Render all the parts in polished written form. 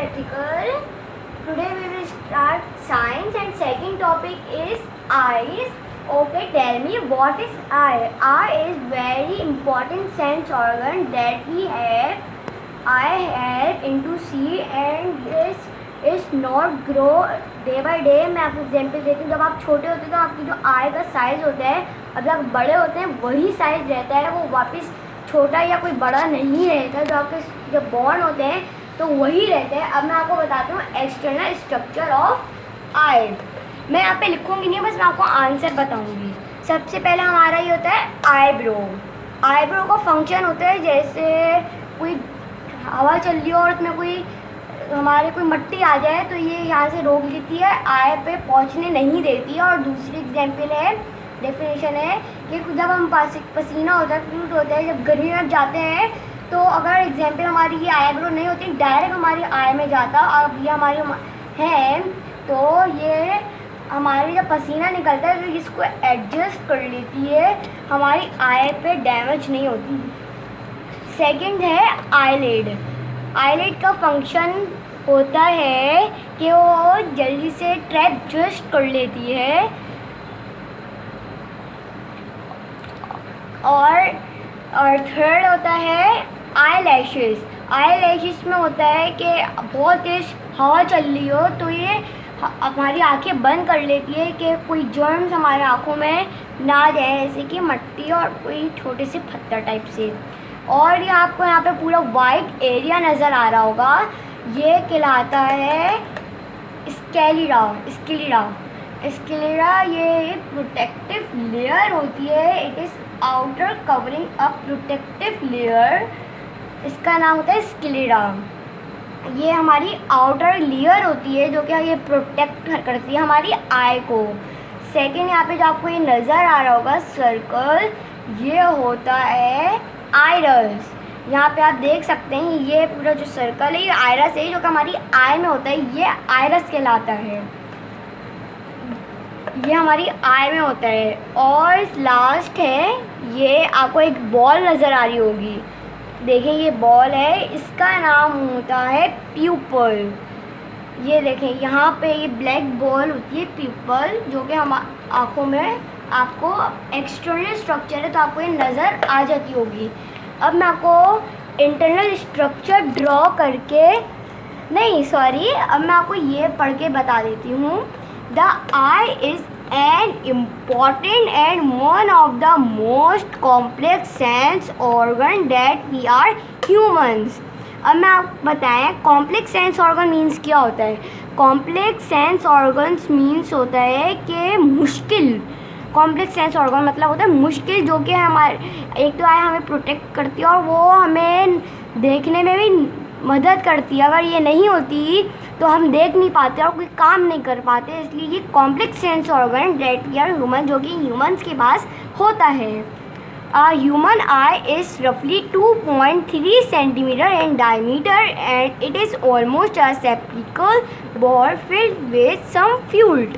practical. Today we will start science and second topic is eyes. Okay, tell me what is eye? Eye is very important sense organ that we have. Eye help into see and this is not grow day by day. मैं आपको example देती हूँ. जब आप छोटे होते हैं तो आपकी जो आई का साइज़ होता है, अब जब बड़े होते हैं वही साइज़ रहता है, वो वापस छोटा या कोई बड़ा नहीं रहता. जो आपके जब बॉर्न होते हैं तो वही रहते हैं. अब मैं आपको बताती हूँ एक्सटर्नल स्ट्रक्चर ऑफ आई. मैं यहाँ पे लिखूँगी नहीं, बस मैं आपको आंसर बताऊँगी. सबसे पहले हमारा ये होता है आईब्रो. आईब्रो का फंक्शन होता है जैसे कोई हवा चल रही हो और उसमें कोई हमारे कोई मिट्टी आ जाए तो ये यहाँ से रोक लेती है, आई पे पहुँचने नहीं देती है. और दूसरी एग्जांपल है, डेफिनेशन है कि जब हम पसीना होता है, फ्लूट होता है, जब गर्मी में जाते हैं तो अगर एग्जांपल हमारी ये आईब्रो नहीं होती, डायरेक्ट हमारी आई में जाता. अब ये हमारी है तो ये हमारी जब पसीना निकलता है तो इसको एडजस्ट कर लेती है, हमारी आई पे डैमेज नहीं होती. सेकंड है आईलिड. आईलिड का फंक्शन होता है कि वो जल्दी से ट्रैप एडजस्ट कर लेती है. और थर्ड होता है आई लैशेस. आई लैशेस में होता है कि बहुत तेज हवा चल रही हो तो ये हमारी आंखें बंद कर लेती है कि कोई जर्म्स हमारे आँखों में ना जाए, जैसे कि मिट्टी और कोई छोटे से पत्थर टाइप से. और ये आपको यहाँ पे पूरा वाइट एरिया नज़र आ रहा होगा, ये कहलाता है स्केलेरा. स्केलेरा ये प्रोटेक्टिव लेयर होती है. It is outer covering a protective layer. इसका नाम होता है स्केलेरा. ये हमारी आउटर लेयर होती है जो कि ये प्रोटेक्ट करती है हमारी आई को. सेकेंड यहाँ पे जो आपको ये नज़र आ रहा होगा सर्कल, ये होता है आइरस. यहाँ पे आप देख सकते हैं ये पूरा जो सर्कल है ये आइरस है जो कि हमारी आई में होता है. ये आइरस कहलाता है, ये हमारी आई में होता है. और लास्ट है, ये आपको एक बॉल नज़र आ रही होगी, देखें ये बॉल है, इसका नाम होता है प्यूपल. ये देखें यहाँ पे ये ब्लैक बॉल होती है प्यूपल, जो कि हम आँखों में आपको एक्सटर्नल स्ट्रक्चर है तो आपको ये नज़र आ जाती होगी. अब मैं आपको इंटरनल स्ट्रक्चर ड्रॉ करके अब मैं आपको ये पढ़ के बता देती हूँ. The eye is an important and one of the most complex sense organ that we are humans. अब मैं आपको बताएं कॉम्प्लेक्स सेंस ऑर्गन मीन्स क्या होता है. कॉम्प्लेक्स सेंस ऑर्गन्स मीन्स होता है कि मुश्किल. कॉम्प्लेक्स सेंस ऑर्गन मतलब होता है मुश्किल, जो कि हमारे एक तो आई हमें प्रोटेक्ट करती है और वो हमें देखने में भी मदद करती है. अगर ये नहीं होती तो हम देख नहीं पाते और कोई काम नहीं कर पाते. इसलिए ये complex sense organ that we are human, जो कि ह्यूमंस के पास होता है. ह्यूमन आई इज़ रफली 2.3 centimetre in diameter and it is almost a spherical ball filled with some fluid.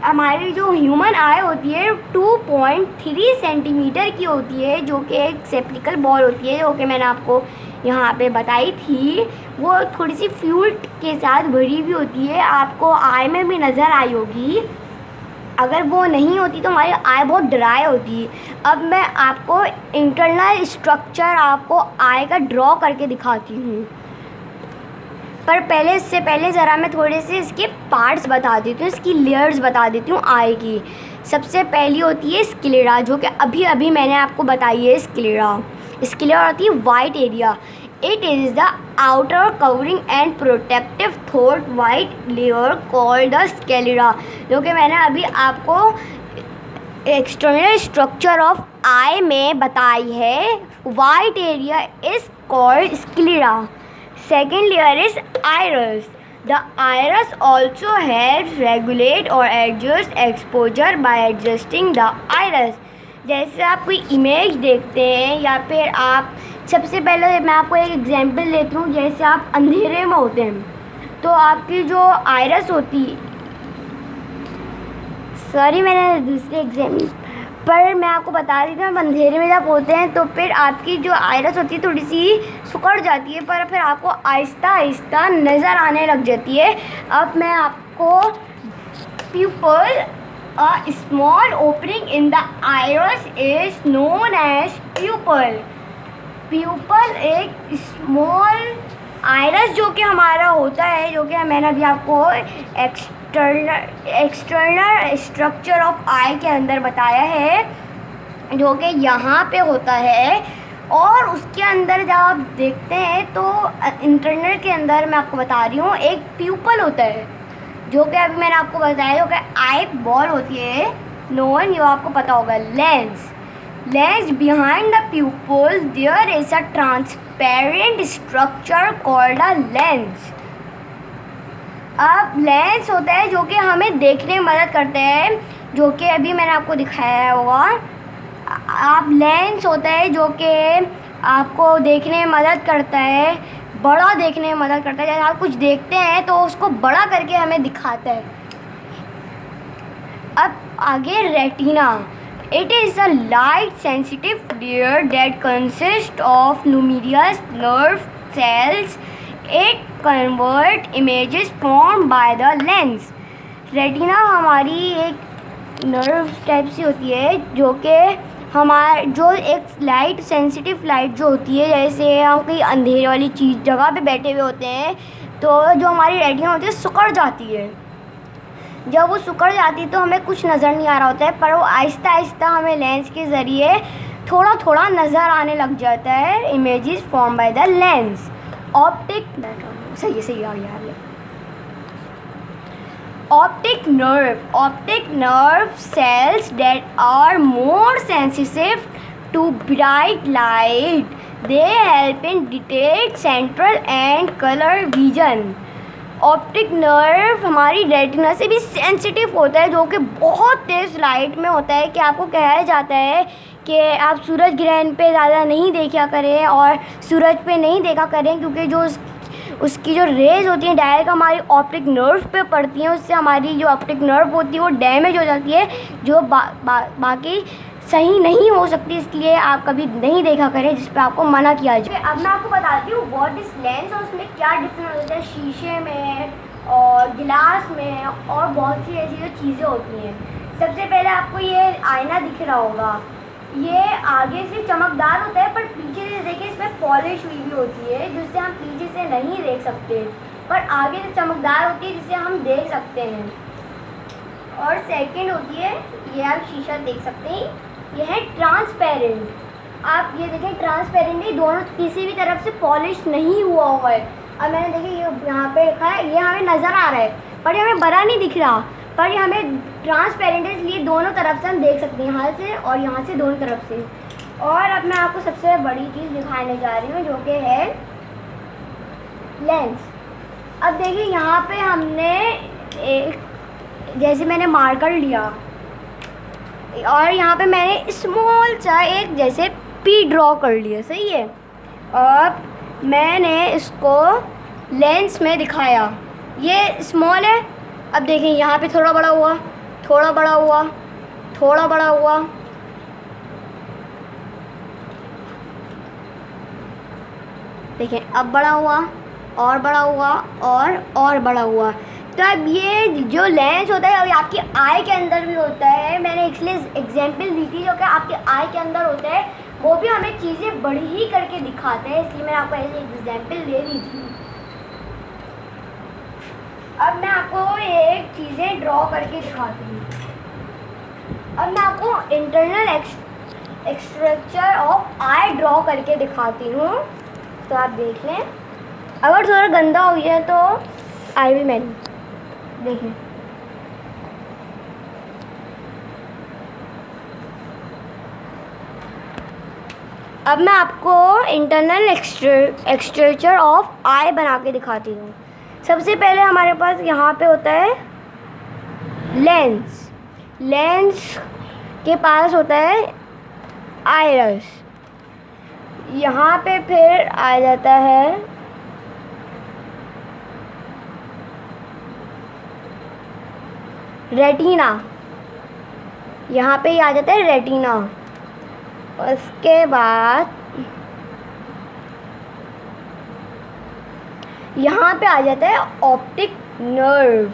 हमारी जो ह्यूमन आई होती है 2.3 सेंटीमीटर की होती है, जो कि एक स्फेरिकल बॉल होती है, जो कि मैंने आपको यहाँ पे बताई थी. वो थोड़ी सी फ्लूइड के साथ भरी हुई होती है, आपको आई में भी नज़र आई होगी. अगर वो नहीं होती तो हमारी आई बहुत ड्राई होती है. अब मैं आपको इंटरनल स्ट्रक्चर आपको आई का ड्रॉ करके दिखाती हूँ, पर इससे पहले ज़रा मैं थोड़े से इसके पार्ट्स बता देती हूँ, इसकी लेयर्स बता देती हूँ आई की. सबसे पहली होती है स्क्लेरा, जो कि अभी मैंने आपको बताई है. स्क्लेरा होती है white area. It is the outer covering and protective thought white layer called the sclera, जो कि मैंने अभी आपको एक्सटर्नल स्ट्रक्चर ऑफ आई में बताई है. White area is called sclera. Second layer is iris. The iris also helps regulate or adjust exposure by adjusting the iris. जैसे आप कोई इमेज देखते हैं या फिर आप, सबसे पहले मैं आपको एक एग्जांपल देती हूँ. जैसे आप अंधेरे में होते हैं तो आपकी जो आइरस होती, मैंने दूसरे पर मैं आपको बता रही थी, हम अंधेरे में जब होते हैं तो फिर आपकी जो आइरस होती है थोड़ी सी सिकुड़ जाती है, पर फिर आपको आहिस्ता आहिस्ता नज़र आने लग जाती है। अब मैं आपको pupal, a small opening in the iris is known as pupil. Pupil एक स्मॉल आइरस जो कि हमारा होता है, जो कि मैंने अभी आपको एक्सटर्नल स्ट्रक्चर ऑफ आई के अंदर बताया है, जो कि यहाँ पे होता है। और उसके अंदर जब आप देखते हैं तो इंटरनल के अंदर मैं आपको बता रही हूँ एक प्यूपल होता है, जो कि अभी मैंने आपको बताया, जो कि आई बॉल होती है नोन, जो आपको पता होगा lens. Lens behind the pupil there is a transparent structure called a lens. अब लेंस होता है जो कि हमें देखने में मदद करते हैं, जो कि अभी मैंने आपको दिखाया होगा। आप लेंस होता है जो कि आपको देखने में मदद करता है, बड़ा देखने में मदद करता है। जैसे आप कुछ देखते हैं तो उसको बड़ा करके हमें दिखाता है। अब आगे retina. It is a light sensitive layer that consist of numerous nerve cells. It convert images form by the lens. Retina हमारी एक नर्व टाइप सी होती है, जो कि जो एक लाइट सेंसिटिव लाइट जो होती है, जैसे हम कहीं अंधेरे वाली चीज़ जगह पे बैठे हुए होते हैं तो जो हमारी रेटिना होती है सिकुड़ जाती है। जब वो सिकुड़ जाती है तो हमें कुछ नज़र नहीं आ रहा होता है, पर वो आहिस्ता आहिस्ता हमें लेंस के ज़रिए थोड़ा थोड़ा नज़र आने लग जाता है। Images form by the lens. Optic सही आ गया। Optic nerve cells that are more sensitive to bright light. They help in detect central and color vision. Optic nerve हमारी रेटिना से भी सेंसिटिव होता है, जो कि बहुत तेज़ लाइट में होता है। कि आपको कहा जाता है कि आप सूरज ग्रहण पे ज़्यादा नहीं देखा करें और सूरज पे नहीं देखा करें, क्योंकि जो उसकी जो रेज होती हैं डायरेक्ट हमारी ऑप्टिक नर्व पे पड़ती हैं। उससे हमारी जो ऑप्टिक नर्व होती है वो डैमेज हो जाती है, जो बाकी सही नहीं हो सकती। इसलिए आप कभी नहीं देखा करें, जिस पे आपको मना किया जाए। अब मैं आपको बताती हूँ व्हाट इज लेंस और उसमें क्या डिफरेंस होता है शीशे में और गिलास में और बहुत सी ऐसी जो चीज़ें होती हैं। सबसे पहले आपको ये आईना दिख रहा होगा, ये आगे से चमकदार होता है, पर पीछे से देखिए इसमें पॉलिश हुई भी होती है, जिससे हम पीछे से नहीं देख सकते, पर आगे से चमकदार होती है जिससे हम देख सकते हैं। और सेकंड होती है, ये आप शीशा देख सकते हैं, ये है ट्रांसपेरेंट। आप ये देखें ट्रांसपेरेंट है, दोनों किसी भी तरफ से पॉलिश नहीं हुआ हुआ है। अब मैंने देखिए ये यहाँ पे लिखा है, ये हमें नज़र आ रहा है पर ये हमें बड़ा नहीं दिख रहा, पर ये हमें ट्रांसपेरेंट है, इसलिए दोनों तरफ से हम देख सकते हैं, यहाँ से और यहाँ से, दोनों तरफ से। और अब मैं आपको सबसे बड़ी चीज़ दिखाने जा रही हूँ, जो कि है लेंस। अब देखिए यहाँ पे हमने एक, जैसे मैंने मार्कर लिया और यहाँ पे मैंने स्मॉल सा एक जैसे पी ड्रॉ कर लिया, सही है। और मैंने इसको लेंस में दिखाया, ये स्मॉल है। अब देखिए यहाँ पे थोड़ा बड़ा हुआ, थोड़ा बड़ा हुआ, थोड़ा बड़ा हुआ। देखिए अब बड़ा हुआ और बड़ा हुआ और बड़ा हुआ। तो अब ये जो लेंस होता है, अभी आपकी आई के अंदर भी होता है। मैंने इसलिए एग्जांपल दी थी, जो कि आपके आई के अंदर होता है, वो भी हमें चीज़ें बड़ी ही करके दिखाते हैं, इसलिए मैंने आपको ऐसे एग्जांपल दे दी थी। अब मैं आपको एक चीज़ें ड्रॉ करके दिखाती हूँ। अब मैं आपको internal structure of I draw करके दिखाती हूँ, तो आप देख लें। अगर थोड़ा गंदा हो गया तो आई भी मैन देखिए। अब मैं आपको इंटरनल स्ट्रक्चर ऑफ आई बना के दिखाती हूँ। सबसे पहले हमारे पास यहाँ पे होता है लेंस। लेंस के पास होता है आइरस। यहाँ पे फिर आ जाता है रेटिना। यहाँ पे ही आ जाता है रेटिना। उसके बाद यहाँ पे आ जाता है ऑप्टिक नर्व।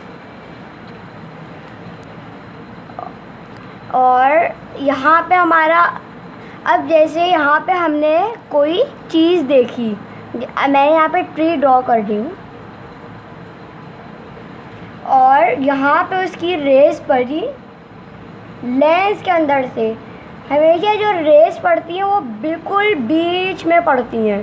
और यहाँ पे हमारा, अब जैसे यहाँ पे हमने कोई चीज़ देखी, मैं यहाँ पे ट्री ड्रॉ कर रही हूँ और यहाँ पे उसकी रेस पड़ी लेंस के अंदर से। हमेशा जो रेस पड़ती है वो बिल्कुल बीच में पड़ती हैं।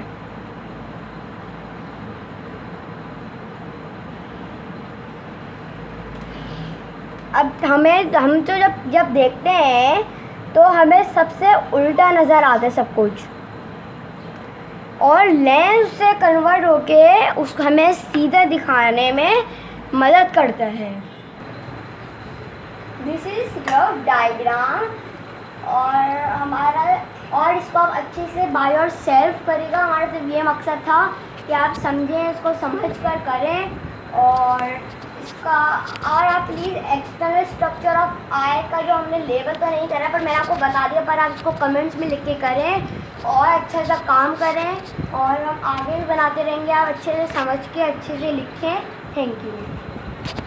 अब हम तो जब देखते हैं तो हमें सबसे उल्टा नज़र आता है सब कुछ, और लेंस से कन्वर्ट होके उसको हमें सीधा दिखाने में मदद करता है। This is rough diagram. और इसको आप अच्छे से बाय योर सेल्फ करेगा। हमारा सिर्फ ये मकसद था कि आप समझें, इसको समझ कर करें। और आप प्लीज़ एक्सटर्नल स्ट्रक्चर ऑफ आई का जो हमने लेबल तो नहीं करा, पर मैंने आपको बता दिया, पर आप इसको कमेंट्स में लिख के करें और अच्छा सा काम करें। और हम आगे भी बनाते रहेंगे। आप अच्छे से समझ के अच्छे से लिखें। Thank you.